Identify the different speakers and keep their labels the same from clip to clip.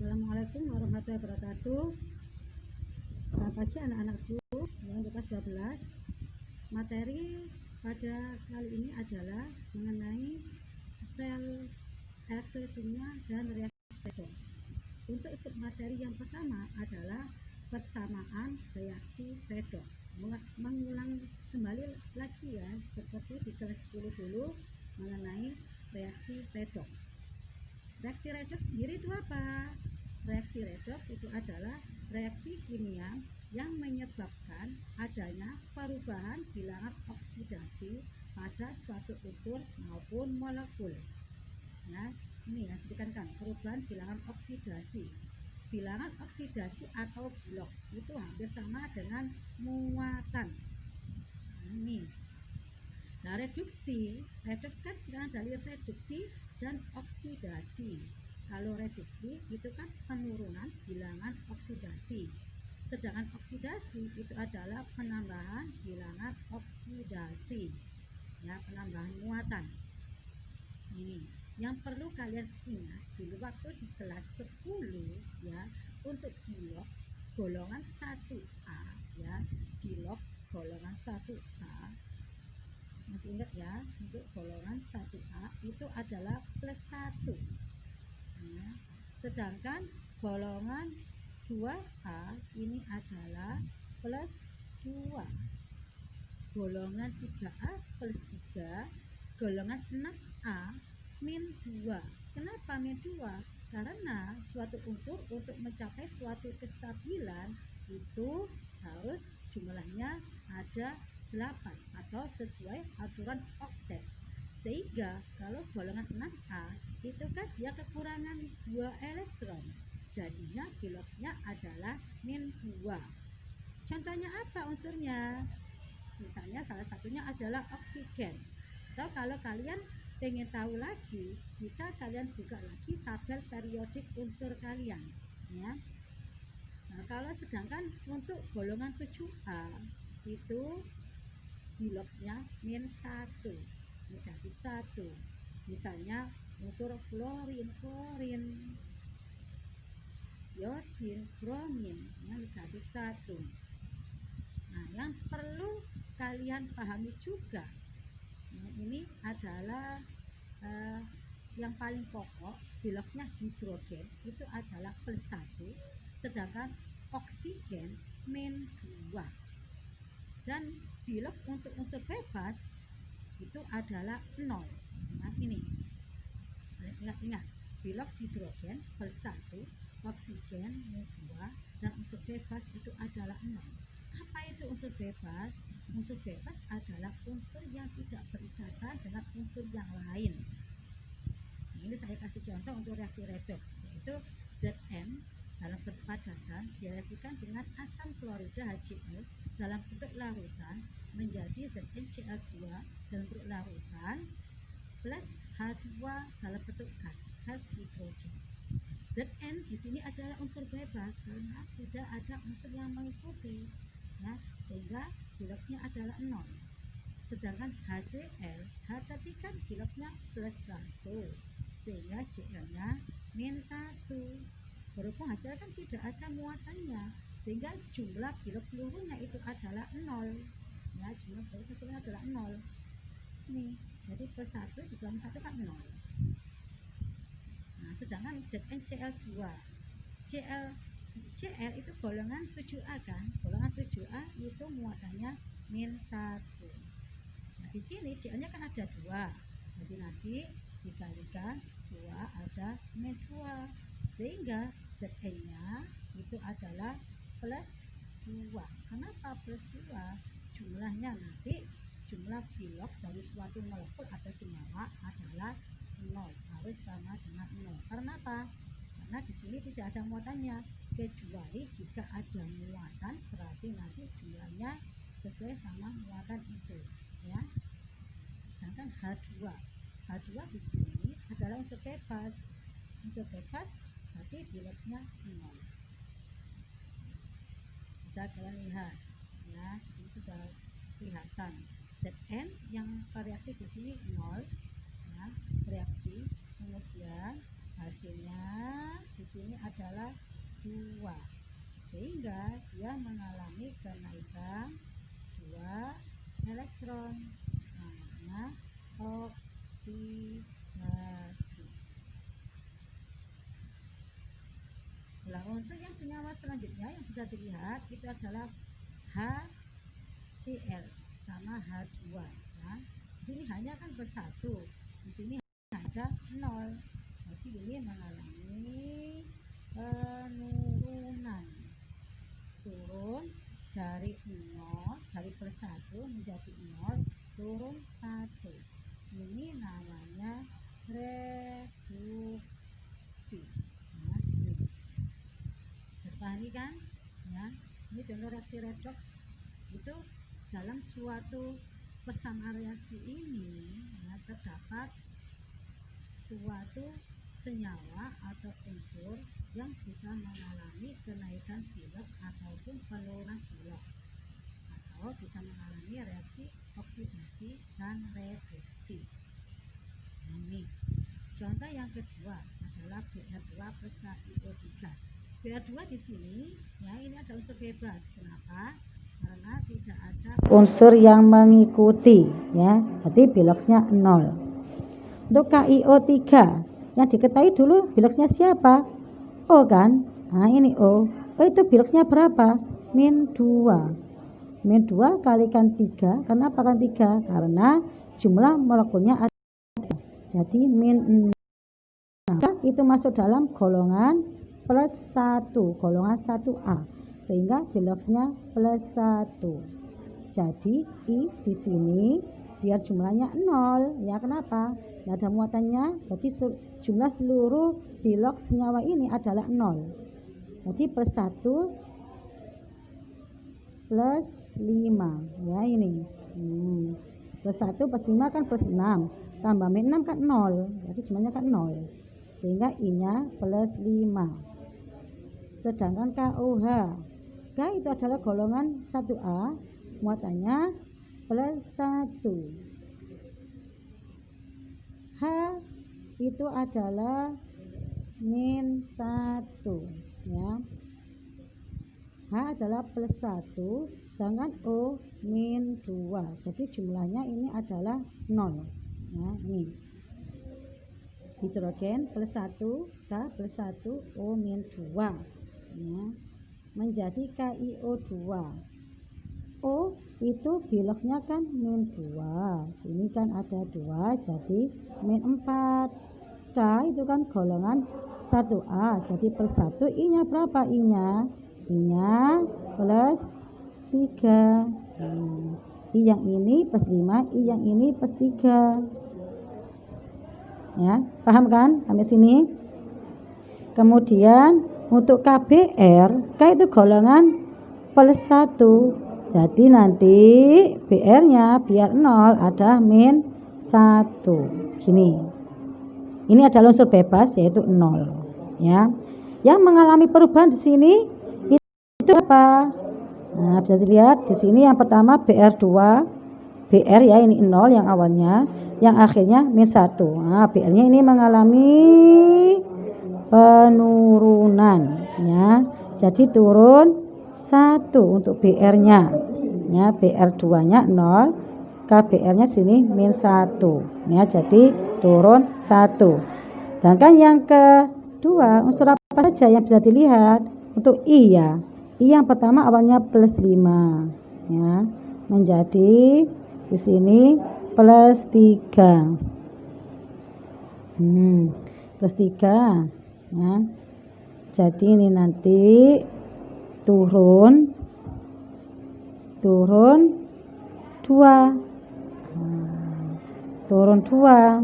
Speaker 1: Assalamualaikum warahmatullahi wabarakatuh. Selamat pagi anak-anakku yang kelas 12. Materi pada kali ini adalah mengenai sel reaksi kimia dan reaksi redoks. Untuk materi yang pertama adalah persamaan reaksi redoks. Mengulang kembali lagi ya, seperti di kelas 10 dulu mengenai reaksi redoks. Reaksi redoks sendiri itu apa? Reaksi redoks itu adalah reaksi kimia yang menyebabkan adanya perubahan bilangan oksidasi pada suatu unsur maupun molekul. Nah, ini ya, ditekankan perubahan bilangan oksidasi. Bilangan oksidasi atau blok itu hampir sama dengan muatan. Nah, ini. Nah, redoks kan sekarang dari reduksi dan oksidasi. Kalau reduksi itu kan penurunan bilangan oksidasi, sedangkan oksidasi itu adalah penambahan bilangan oksidasi, ya, penambahan muatan. Ini yang perlu kalian ingat dulu waktu di kelas 10 ya, untuk biloks golongan 1A ya, biloks golongan 1A masih ingat ya, untuk golongan 1A itu adalah plus 1 ya. Sedangkan golongan 2A ini adalah plus 2, golongan 3A plus 3, golongan 6A min 2. Kenapa min 2? Karena suatu unsur untuk mencapai suatu kestabilan itu harus jumlahnya ada 8 atau sesuai aturan oktet. Sehingga kalau golongan 6A itu kan dia kekurangan 2 elektron, jadinya biloksnya adalah min 2. Contohnya apa unsurnya? Misalnya salah satunya adalah oksigen. Atau kalau kalian pengen tahu lagi, bisa kalian buka lagi tabel periodik unsur kalian ya. Nah, kalau sedangkan untuk golongan 7A itu biloksnya min 1, negatif 1. Misalnya unsur fluorin, iodin, bromin, ya, negatif 1. Nah, yang perlu kalian pahami juga, nah, ini adalah yang paling pokok, biloksnya hidrogen itu adalah plus 1, sedangkan oksigen min 2. Dan biloks untuk unsur bebas itu adalah 0. Nah, ini ingat, biloks hidrogen plus 1, oksigen min 2, dan unsur bebas itu adalah 0. Apa itu unsur bebas? Unsur bebas adalah unsur yang tidak berikatan dengan unsur yang lain. Ini saya kasih contoh untuk reaksi redoks, yaitu Zn dalam bentuk padatan direaksikan dengan asam klorida HCl dalam bentuk larutan menjadi ZnCl2 dalam bentuk larutan plus H2 dalam bentuk gas hidrogen. Zn di sini adalah unsur bebas karena tidak ada unsur yang mengikuti, ya, sehingga biloksnya adalah 0. Sedangkan HCl, H tadi kan biloksnya plus 1, sehingga Cl-nya min 1. Berhubung HCl kan tidak ada muatannya, sehingga jumlah biloks seluruhnya itu adalah 0. Ya, jumlah biloks seluruhnya adalah 0. Nih, jadi plus 1 dikurangi 1 kan 0. Nah, sedangkan ZnCl2, Cl itu golongan 7A kan, golongan 7A itu muatannya min 1. Nah, di sini Cl-nya kan ada 2, jadi nanti dikalikan 2 ada min 2, sehingga Zn-nya itu adalah plus 2. Kenapa plus 2? Jumlahnya nanti, jumlah biloks dari suatu molekul atau senyawa adalah 0, harus sama dengan 0. Karena apa? Karena di sini tidak ada muatannya, kecuali jika ada muatan berarti nanti jumlahnya sesuai sama muatan itu, ya. Sedangkan H2 di sini adalah unsur bebas. Unsur bebas berarti biloksnya 0. Bisa kalian lihat, ya, ini sudah kelihatan. Zn yang reaksi di sini 0, ya, reaksi, kemudian hasilnya di sini adalah 2, sehingga dia mengalami kenaikan 2 elektron, namanya oksidasi. Nah, untuk yang senyawa selanjutnya yang bisa dilihat itu adalah HCl sama H2. Nah, di sini hanya kan bersatu, di sini ada 0. Jadi ini mengalami penurunan, turun dari 0, dari +1 menjadi 0, turun 1. Ini namanya reduksi. Nah, ini terpahami kan? Ya, ini contoh reaksi redoks. Itu dalam suatu persamaan reaksi ini ya, terdapat suatu senyawa atau unsur yang bisa mengalami kenaikan pilok ataupun penurunan pilok, atau bisa mengalami reaksi oksidasi dan reduksi. Ini contoh yang kedua adalah Br2 plus KiO3. Br2 di sini ya, ini ada unsur bebas. Kenapa? Karena tidak ada unsur yang mengikuti ya, jadi biloksnya 0. Untuk KiO3 yang diketahui dulu biloksnya siapa? O kan? Nah ini O. O itu biloksnya berapa? -2. -2 kalikan 3. Kenapa kan 3? Karena jumlah molekulnya ada. Jadi -6. Itu masuk dalam golongan +1, golongan 1A. Sehingga biloksnya +1. Jadi I di sini biar jumlahnya 0 ya, kenapa? Tidak ada muatannya, jadi jumlah seluruh bilok senyawa ini adalah 0. Jadi +1 +5 ya, ini +1 +5 kan +6, tambah -6 kan 0, jadi jumlahnya kan 0, sehingga I nya +5. Sedangkan KOH, K itu adalah golongan 1A, muatannya +1. H itu adalah -1 ya. H adalah +1, sedangkan O -2. Jadi jumlahnya ini adalah 0 ya, ini hidrogen +1, K +1, O -2 ya, menjadi KiO2. O itu biloksnya kan -2, ini kan ada 2, jadi -4. K itu kan golongan 1A, jadi +1, I nya berapa? I nya +3. I yang ini +5, I yang ini +3 ya, paham kan sampai sini? Kemudian untuk KBr, K itu golongan +1, jadi nanti Br nya biar 0 ada -1 gini. Ini adalah unsur bebas yaitu 0 ya. Yang mengalami perubahan di sini itu apa? Nah, bisa dilihat di sini yang pertama Br2, Br ya, ini 0 yang awalnya, yang akhirnya -1. Nah, Br nya ini mengalami penurunan ya. Jadi turun 1 untuk Br nya ya, Br2 nya 0, KBr nya sini -1 ya, jadi turun 1. Sedangkan yang kedua unsur apa saja yang bisa dilihat? Untuk I ya, I yang pertama awalnya +5 ya, menjadi di sini +3. +3 ya. Jadi ini nanti turun 2. Turun 2.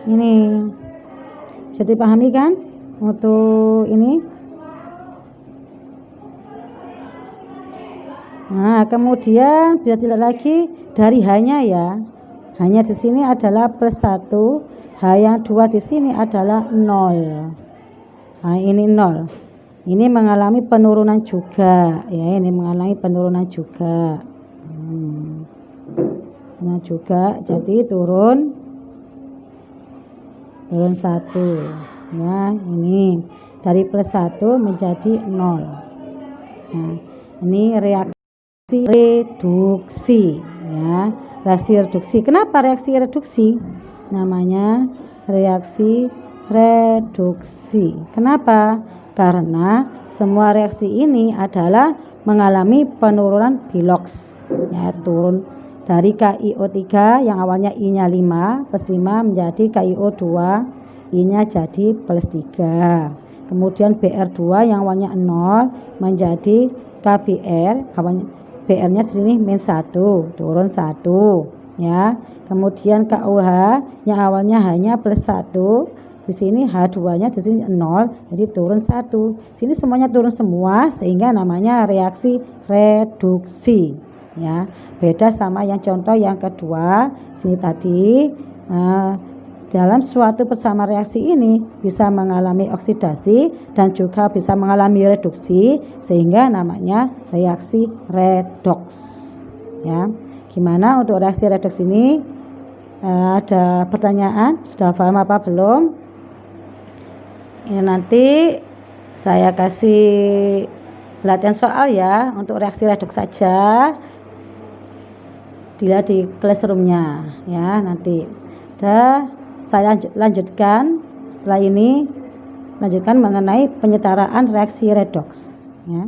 Speaker 1: Ini bisa dipahami kan untuk ini? Nah, kemudian bisa dilihat lagi dari H-nya ya. H-nya di sini adalah +1, H yang 2 di sini adalah 0. Nah, ini 0. Ini mengalami penurunan juga ya, ini mengalami penurunan juga. Nah, juga jadi turun 1 ya, ini. dari +1 menjadi 0. Nah, ini reaksi reduksi ya. Reaksi reduksi. Kenapa reaksi reduksi? Namanya reaksi reduksi. Kenapa? Karena semua reaksi ini adalah mengalami penurunan Bilox ya, turun dari KiO3 yang awalnya I-nya 5 +5 menjadi KiO2 I-nya jadi +3. Kemudian Br2 yang awalnya 0 menjadi KBr, awalnya Br-nya di sini -1, turun 1 ya. Kemudian KOH yang awalnya hanya +1, di sini H2-nya di sini 0, jadi turun 1. Sini semuanya turun semua sehingga namanya reaksi reduksi ya. Beda sama yang contoh yang kedua sini tadi. Dalam suatu persamaan reaksi ini bisa mengalami oksidasi dan juga bisa mengalami reduksi sehingga namanya reaksi redoks ya. Gimana untuk reaksi redoks ini? Ada pertanyaan? Sudah paham apa belum? Ini nanti saya kasih latihan soal ya untuk reaksi redoks saja. Dilihat di classroom-nya ya nanti. Saya lanjutkan setelah ini, lanjutkan mengenai penyetaraan reaksi redoks ya.